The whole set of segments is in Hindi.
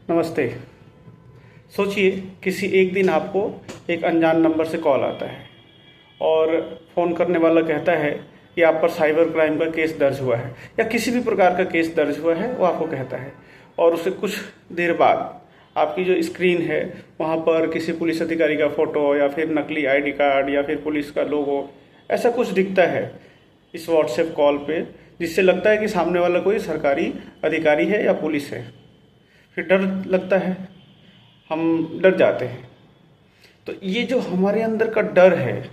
नमस्ते। सोचिए किसी एक दिन आपको एक अनजान नंबर से कॉल आता है और फ़ोन करने वाला कहता है कि आप पर साइबर क्राइम का केस दर्ज हुआ है या किसी भी प्रकार का केस दर्ज हुआ है, वो आपको कहता है। और उससे कुछ देर बाद आपकी जो स्क्रीन है वहाँ पर किसी पुलिस अधिकारी का फ़ोटो या फिर नकली आईडी कार्ड या फिर पुलिस का लोगो ऐसा कुछ दिखता है इस व्हाट्सएप कॉल पे, जिससे लगता है कि सामने वाला कोई सरकारी अधिकारी है या पुलिस है। फिर डर लगता है, हम डर जाते हैं। तो ये जो हमारे अंदर का डर है,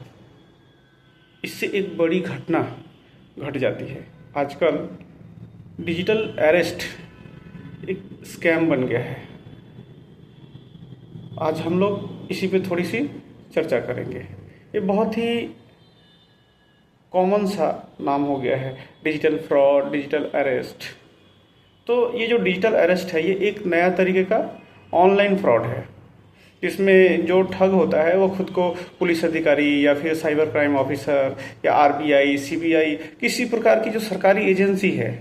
इससे एक बड़ी घटना घट जाती है। आजकल डिजिटल अरेस्ट एक स्कैम बन गया है। आज हम लोग इसी पे थोड़ी सी चर्चा करेंगे। ये बहुत ही कॉमन सा नाम हो गया है, डिजिटल फ्रॉड, डिजिटल अरेस्ट। तो ये जो डिजिटल अरेस्ट है, ये एक नया तरीके का ऑनलाइन फ्रॉड है, जिसमें जो ठग होता है वो खुद को पुलिस अधिकारी या फिर साइबर क्राइम ऑफिसर या आरबीआई, सीबीआई, किसी प्रकार की जो सरकारी एजेंसी है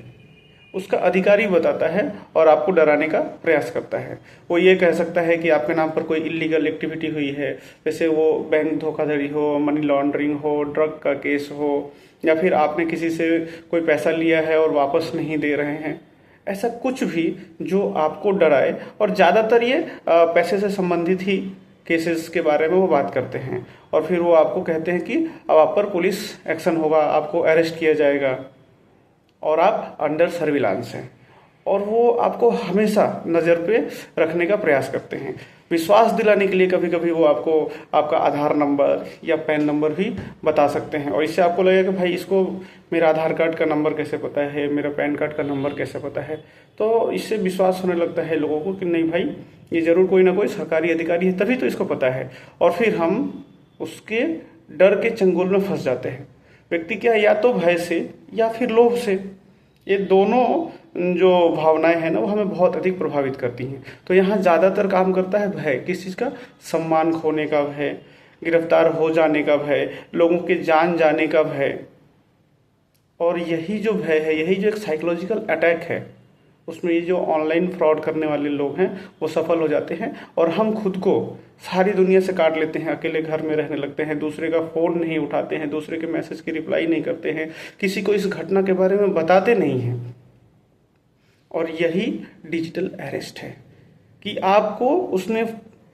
उसका अधिकारी बताता है और आपको डराने का प्रयास करता है। वो ये कह सकता है कि आपके नाम पर कोई इलीगल एक्टिविटी हुई है, जैसे वो बैंक धोखाधड़ी हो, मनी लॉन्ड्रिंग हो, ड्रग का केस हो, या फिर आपने किसी से कोई पैसा लिया है और वापस नहीं दे रहे हैं। ऐसा कुछ भी जो आपको डराए, और ज़्यादातर ये पैसे से संबंधित ही केसेस के बारे में वो बात करते हैं। और फिर वो आपको कहते हैं कि अब आप पर पुलिस एक्शन होगा, आपको अरेस्ट किया जाएगा और आप अंडर सर्विलांस हैं। और वो आपको हमेशा नज़र पे रखने का प्रयास करते हैं। विश्वास दिलाने के लिए कभी कभी वो आपको आपका आधार नंबर या पैन नंबर भी बता सकते हैं, और इससे आपको लगेगा कि भाई इसको मेरा आधार कार्ड का नंबर कैसे पता है, मेरा पैन कार्ड का नंबर कैसे पता है। तो इससे विश्वास होने लगता है लोगों को कि नहीं भाई, ये ज़रूर कोई ना कोई सरकारी अधिकारी है, तभी तो इसको पता है। और फिर हम उसके डर के चंगुल में फंस जाते हैं। व्यक्ति क्या, या तो भय से या फिर लोभ से, ये दोनों जो भावनाएं हैं ना वो हमें बहुत अधिक प्रभावित करती हैं। तो यहाँ ज़्यादातर काम करता है भय। किस चीज़ का? सम्मान खोने का भय, गिरफ्तार हो जाने का भय, लोगों के जान जाने का भय। और यही जो भय है, यही जो एक साइकोलॉजिकल अटैक है, उसमें ये जो ऑनलाइन फ्रॉड करने वाले लोग हैं वो सफल हो जाते हैं। और हम खुद को सारी दुनिया से काट लेते हैं, अकेले घर में रहने लगते हैं, दूसरे का फ़ोन नहीं उठाते हैं, दूसरे के मैसेज की रिप्लाई नहीं करते हैं, किसी को इस घटना के बारे में बताते नहीं हैं। और यही डिजिटल अरेस्ट है कि आपको उसने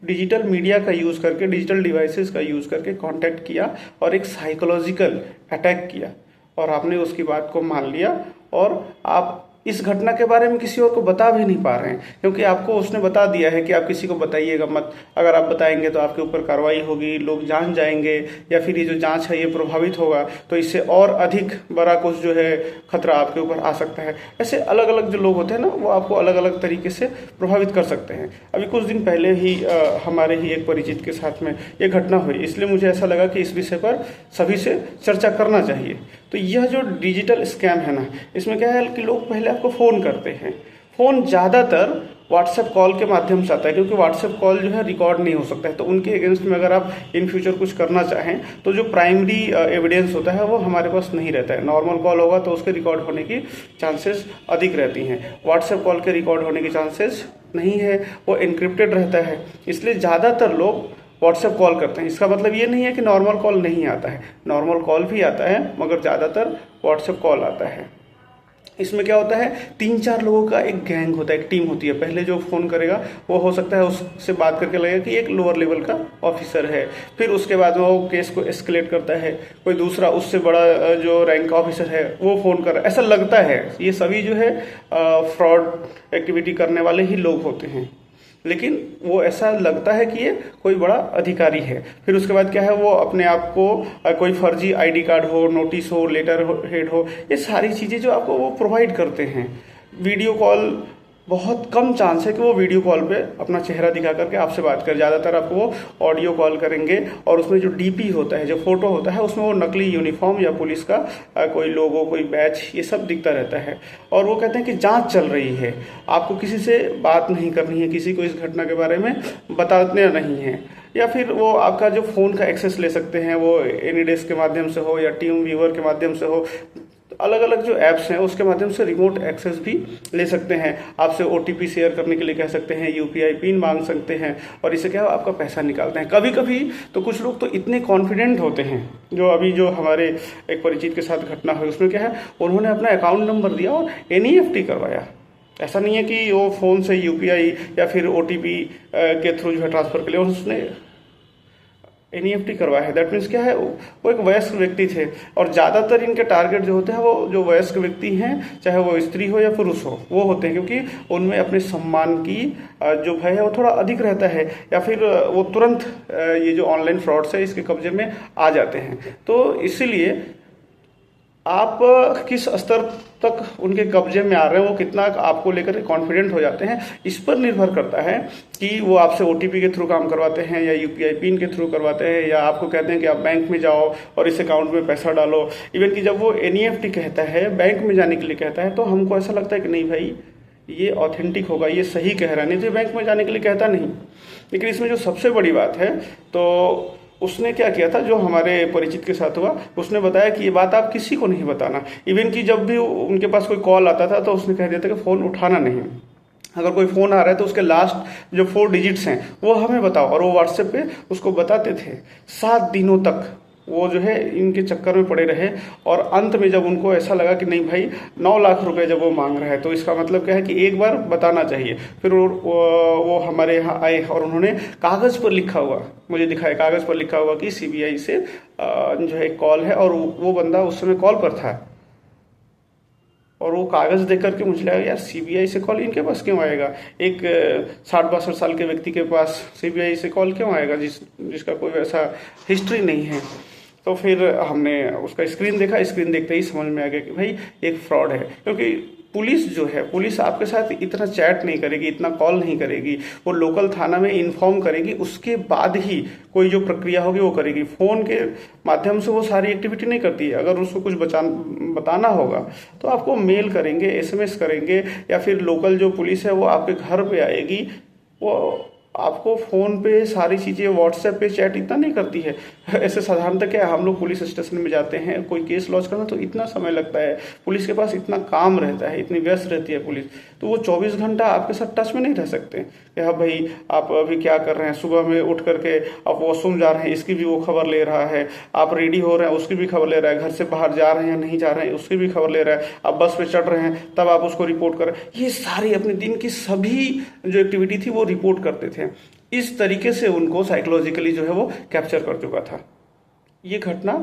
डिजिटल मीडिया का यूज़ करके, डिजिटल डिवाइसेस का यूज़ करके कांटेक्ट किया और एक साइकोलॉजिकल अटैक किया, और आपने उसकी बात को मान लिया। और आप इस घटना के बारे में किसी और को बता भी नहीं पा रहे हैं, क्योंकि आपको उसने बता दिया है कि आप किसी को बताइएगा मत। अगर आप बताएंगे तो आपके ऊपर कार्रवाई होगी, लोग जान जाएंगे, या फिर ये जो जांच है ये प्रभावित होगा, तो इससे और अधिक बड़ा कुछ जो है खतरा आपके ऊपर आ सकता है। ऐसे अलग अलग जो लोग होते हैं ना, वो आपको अलग अलग तरीके से प्रभावित कर सकते हैं। अभी कुछ दिन पहले ही हमारे ही एक परिचित के साथ में ये घटना हुई, इसलिए मुझे ऐसा लगा कि इस विषय पर सभी से चर्चा करना चाहिए। तो यह जो डिजिटल स्कैम है ना, इसमें क्या है कि लोग पहले आपको फ़ोन करते हैं। फ़ोन ज़्यादातर व्हाट्सएप कॉल के माध्यम से आता है, क्योंकि व्हाट्सएप कॉल जो है रिकॉर्ड नहीं हो सकता है। तो उनके अगेंस्ट में अगर आप इन फ्यूचर कुछ करना चाहें तो जो प्राइमरी एविडेंस होता है वो हमारे पास नहीं रहता है। नॉर्मल कॉल होगा तो उसके रिकॉर्ड होने की चांसेस अधिक रहती हैं, व्हाट्सएप कॉल के रिकॉर्ड होने की चांसेस नहीं है, वो इनक्रिप्टेड रहता है। इसलिए ज़्यादातर लोग व्हाट्सएप कॉल करते हैं। इसका मतलब ये नहीं है कि नॉर्मल कॉल नहीं आता है, नॉर्मल कॉल भी आता है, मगर ज़्यादातर व्हाट्सएप कॉल आता है। इसमें क्या होता है, 3-4 लोगों का एक गैंग होता है, एक टीम होती है। पहले जो फ़ोन करेगा वो हो सकता है उससे बात करके लगेगा कि एक लोअर लेवल का ऑफिसर है, फिर उसके बाद में वो केस को एस्केलेट करता है, कोई दूसरा उससे बड़ा जो रैंक ऑफिसर है वो फ़ोन कर रहा है। ऐसा लगता है ये सभी जो है फ्रॉड एक्टिविटी करने वाले ही लोग होते हैं, लेकिन वो ऐसा लगता है कि ये कोई बड़ा अधिकारी है। फिर उसके बाद क्या है, वो अपने आप को कोई फर्जी आईडी कार्ड हो, नोटिस हो, लेटर हेड हो, ये सारी चीज़ें जो आपको वो प्रोवाइड करते हैं। वीडियो कॉल, बहुत कम चांस है कि वो वीडियो कॉल पे अपना चेहरा दिखा करके आपसे बात करें। ज़्यादातर आपको वो ऑडियो कॉल करेंगे, और उसमें जो डीपी होता है, जो फोटो होता है, उसमें वो नकली यूनिफॉर्म या पुलिस का कोई लोगो, कोई बैच, ये सब दिखता रहता है। और वो कहते हैं कि जांच चल रही है, आपको किसी से बात नहीं करनी है, किसी को इस घटना के बारे में बताना नहीं है। या फिर वो आपका जो फ़ोन का एक्सेस ले सकते हैं, वो एनीडेस्क के माध्यम से हो या टीम व्यूअर के माध्यम से हो। अलग अलग जो ऐप्स हैं उसके माध्यम से रिमोट एक्सेस भी ले सकते हैं। आपसे OTP शेयर करने के लिए कह सकते हैं, UPI पिन मांग सकते हैं और इससे क्या है आपका पैसा निकालते हैं। कभी कभी तो कुछ लोग तो इतने कॉन्फिडेंट होते हैं, जो हमारे एक परिचित के साथ घटना हुई उसमें क्या है, उन्होंने अपना अकाउंट नंबर दिया और NEFT करवाया। ऐसा नहीं है कि वो फ़ोन से UPI या फिर OTP के थ्रू जो है ट्रांसफ़र के लिए उसने NEFT करवाया है। दैट मीन्स क्या है, वो एक वयस्क व्यक्ति थे और ज़्यादातर इनके टारगेट जो होते हैं वो जो वयस्क व्यक्ति हैं, चाहे वो स्त्री हो या पुरुष हो, वो होते हैं, क्योंकि उनमें अपने सम्मान की जो भय है वो थोड़ा अधिक रहता है, या फिर वो तुरंत ये जो ऑनलाइन फ्रॉड्स है इसके कब्जे में आ जाते हैं। तो इसीलिए आप किस स्तर तक उनके कब्जे में आ रहे हैं, वो कितना आपको लेकर कॉन्फिडेंट हो जाते हैं, इस पर निर्भर करता है कि वो आपसे OTP के थ्रू काम करवाते हैं या UPI पिन के थ्रू करवाते हैं, या आपको कहते हैं कि आप बैंक में जाओ और इस अकाउंट में पैसा डालो। इवन कि जब वो NEFT कहता है, बैंक में जाने के लिए कहता है, तो हमको ऐसा लगता है कि नहीं भाई ये ऑथेंटिक होगा, ये सही कह रहा है, नहीं तो बैंक में जाने के लिए कहता नहीं। लेकिन इसमें जो सबसे बड़ी बात है, तो उसने क्या किया था, जो हमारे परिचित के साथ हुआ, उसने बताया कि ये बात आप किसी को नहीं बताना। इवन कि जब भी उनके पास कोई कॉल आता था तो उसने कह दिया था कि फ़ोन उठाना नहीं, अगर कोई फ़ोन आ रहा है तो उसके लास्ट जो 4 डिजिट्स हैं वो हमें बताओ, और वो व्हाट्सएप पे उसको बताते थे। 7 दिनों तक वो जो है इनके चक्कर में पड़े रहे, और अंत में जब उनको ऐसा लगा कि नहीं भाई 9 लाख रुपए जब वो मांग रहा है तो इसका मतलब क्या है कि एक बार बताना चाहिए, फिर वो हमारे यहाँ आए और उन्होंने कागज़ पर लिखा हुआ मुझे दिखाया, कागज़ पर लिखा हुआ कि CBI से जो है कॉल है, और वो बंदा उस समय कॉल पर था, और वो कागज़ देख करके मुझे लगा यार CBI से कॉल इनके पास क्यों आएगा, एक 60-62 साल के व्यक्ति के पास CBI से कॉल क्यों आएगा जिसका कोई वैसा हिस्ट्री नहीं है। तो फिर हमने उसका स्क्रीन देखा, स्क्रीन देखते ही समझ में आ गया कि भाई एक फ्रॉड है, क्योंकि पुलिस जो है, पुलिस आपके साथ इतना चैट नहीं करेगी, इतना कॉल नहीं करेगी, वो लोकल थाना में इन्फॉर्म करेगी, उसके बाद ही कोई जो प्रक्रिया होगी वो करेगी। फ़ोन के माध्यम से वो सारी एक्टिविटी नहीं करती है। अगर उसको कुछ बताना होगा तो आपको मेल करेंगे, SMS करेंगे, या फिर लोकल जो पुलिस है वो आपके घर पे आएगी। वो आपको फ़ोन पे सारी चीज़ें, व्हाट्सएप पे चैट इतना नहीं करती है। ऐसे साधारणतः क्या है, हम लोग पुलिस स्टेशन में जाते हैं, कोई केस लॉन्च करना तो इतना समय लगता है, पुलिस के पास इतना काम रहता है, इतनी व्यस्त रहती है पुलिस, तो वो 24 घंटा आपके साथ टच में नहीं रह सकते कि हाँ भाई आप अभी क्या कर रहे हैं, सुबह में उठ करके आप वॉशरूम जा रहे हैं इसकी भी वो खबर ले रहा है, आप रेडी हो रहे हैं उसकी भी खबर ले रहा है, घर से बाहर जा रहे हैं या नहीं जा रहे हैं उसकी भी खबर ले रहा है, आप बस पे चढ़ रहे हैं तब आप उसको रिपोर्ट कर रहे हैं। ये सारी अपने दिन की सभी जो एक्टिविटी थी वो रिपोर्ट करते थे। इस तरीके से उनको साइकोलॉजिकली जो है वो कैप्चर कर चुका था। ये घटना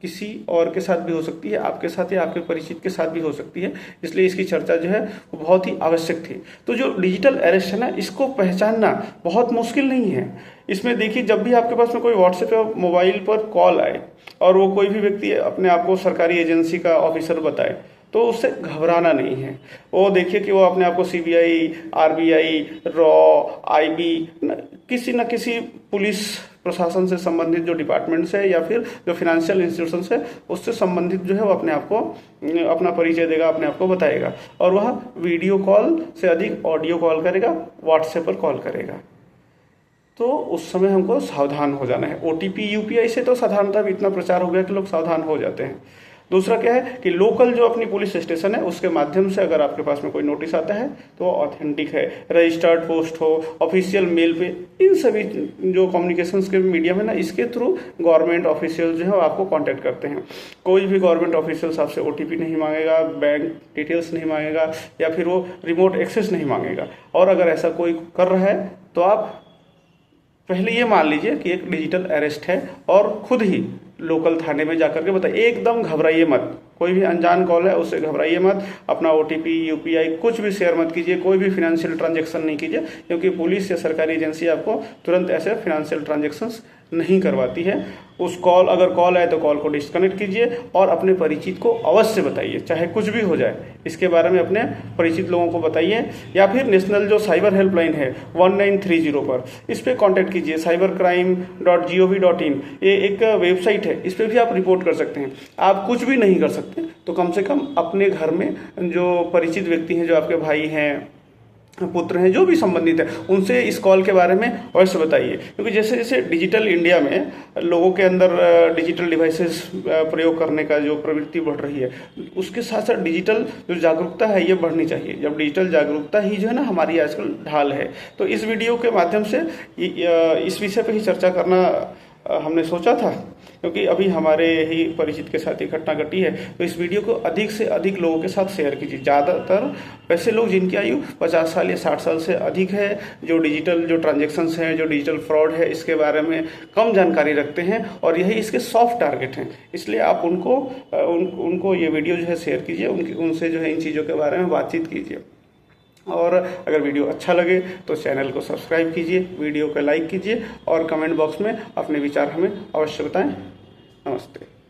किसी और के साथ भी हो सकती है, आपके साथ या आपके परिचित के साथ भी हो सकती है, इसलिए इसकी चर्चा जो है वो बहुत ही आवश्यक थी। तो जो डिजिटल अरेस्ट है ना, इसको पहचानना बहुत मुश्किल नहीं है। इसमें देखिए, जब भी आपके पास में कोई व्हाट्सएप या मोबाइल पर कॉल आए और वो कोई भी व्यक्ति अपने आप को सरकारी एजेंसी का ऑफिसर बताए, तो उससे घबराना नहीं है। वो देखिए कि वो अपने आप को CBI, RBI, रॉ, IB किसी न किसी पुलिस प्रशासन से संबंधित जो डिपार्टमेंट्स है या फिर जो फाइनेंशियल इंस्टीट्यूशंस है उससे संबंधित जो है वो अपने आप को अपना परिचय देगा, अपने आप को बताएगा, और वह वीडियो कॉल से अधिक ऑडियो कॉल करेगा, व्हाट्सएप पर कॉल करेगा। तो उस समय हमको सावधान हो जाना है। OTP UPI से तो साधारणतः इतना प्रचार हो गया कि लोग सावधान हो जाते हैं। दूसरा क्या है कि लोकल जो अपनी पुलिस स्टेशन है उसके माध्यम से अगर आपके पास में कोई नोटिस आता है तो वो ऑथेंटिक है, रजिस्टर्ड पोस्ट हो, ऑफिशियल मेल पे, इन सभी जो कम्युनिकेशंस के मीडियम है ना, इसके थ्रू गवर्नमेंट ऑफिशियल जो है आपको कांटेक्ट करते हैं। कोई भी गवर्नमेंट ऑफिशियल आपसे OTP नहीं मांगेगा, बैंक डिटेल्स नहीं मांगेगा, या फिर वो रिमोट एक्सेस नहीं मांगेगा। और अगर ऐसा कोई कर रहा है तो आप पहले ये मान लीजिए कि एक डिजिटल अरेस्ट है, और खुद ही लोकल थाने में जाकर के बताइए। एकदम घबराइए मत, कोई भी अनजान कॉल है उससे घबराइए मत, अपना OTP UPI कुछ भी शेयर मत कीजिए, कोई भी फाइनेंशियल ट्रांजैक्शन नहीं कीजिए, क्योंकि पुलिस या सरकारी एजेंसी आपको तुरंत ऐसे फाइनेंशियल ट्रांजैक्शंस नहीं करवाती है। अगर कॉल आए तो कॉल को डिस्कनेक्ट कीजिए और अपने परिचित को अवश्य बताइए, चाहे कुछ भी हो जाए इसके बारे में अपने परिचित लोगों को बताइए। या फिर नेशनल जो साइबर हेल्पलाइन है 1930 पर, इस पर कॉन्टैक्ट कीजिए। cybercrime.gov.in ये एक वेबसाइट है, इस पर भी आप रिपोर्ट कर सकते हैं। आप कुछ भी नहीं कर सकते तो कम से कम अपने घर में जो परिचित व्यक्ति हैं, जो आपके भाई हैं, पुत्र हैं, जो भी संबंधित है, उनसे इस कॉल के बारे में अवश्य बताइए। क्योंकि जैसे जैसे डिजिटल इंडिया में लोगों के अंदर डिजिटल डिवाइसेस प्रयोग करने का जो प्रवृत्ति बढ़ रही है, उसके साथ साथ डिजिटल जो जागरूकता है ये बढ़नी चाहिए। जब डिजिटल जागरूकता ही जो है ना हमारी आजकल ढाल है, तो इस वीडियो के माध्यम से इस विषय पर ही चर्चा करना हमने सोचा था। क्योंकि अभी हमारे ही परिचित के साथ एक घटना घटी है, तो इस वीडियो को अधिक से अधिक लोगों के साथ शेयर कीजिए। ज़्यादातर वैसे लोग जिनकी आयु 50 साल या 60 साल से अधिक है, जो डिजिटल जो ट्रांजैक्शंस हैं, जो डिजिटल फ्रॉड है, इसके बारे में कम जानकारी रखते हैं और यही इसके सॉफ्ट टारगेट हैं। इसलिए आप उनको ये वीडियो जो है शेयर कीजिए, उनसे जो है इन चीज़ों के बारे में बातचीत कीजिए। और अगर वीडियो अच्छा लगे तो चैनल को सब्सक्राइब कीजिए, वीडियो को लाइक कीजिए और कमेंट बॉक्स में अपने विचार हमें अवश्य बताएं। नमस्ते।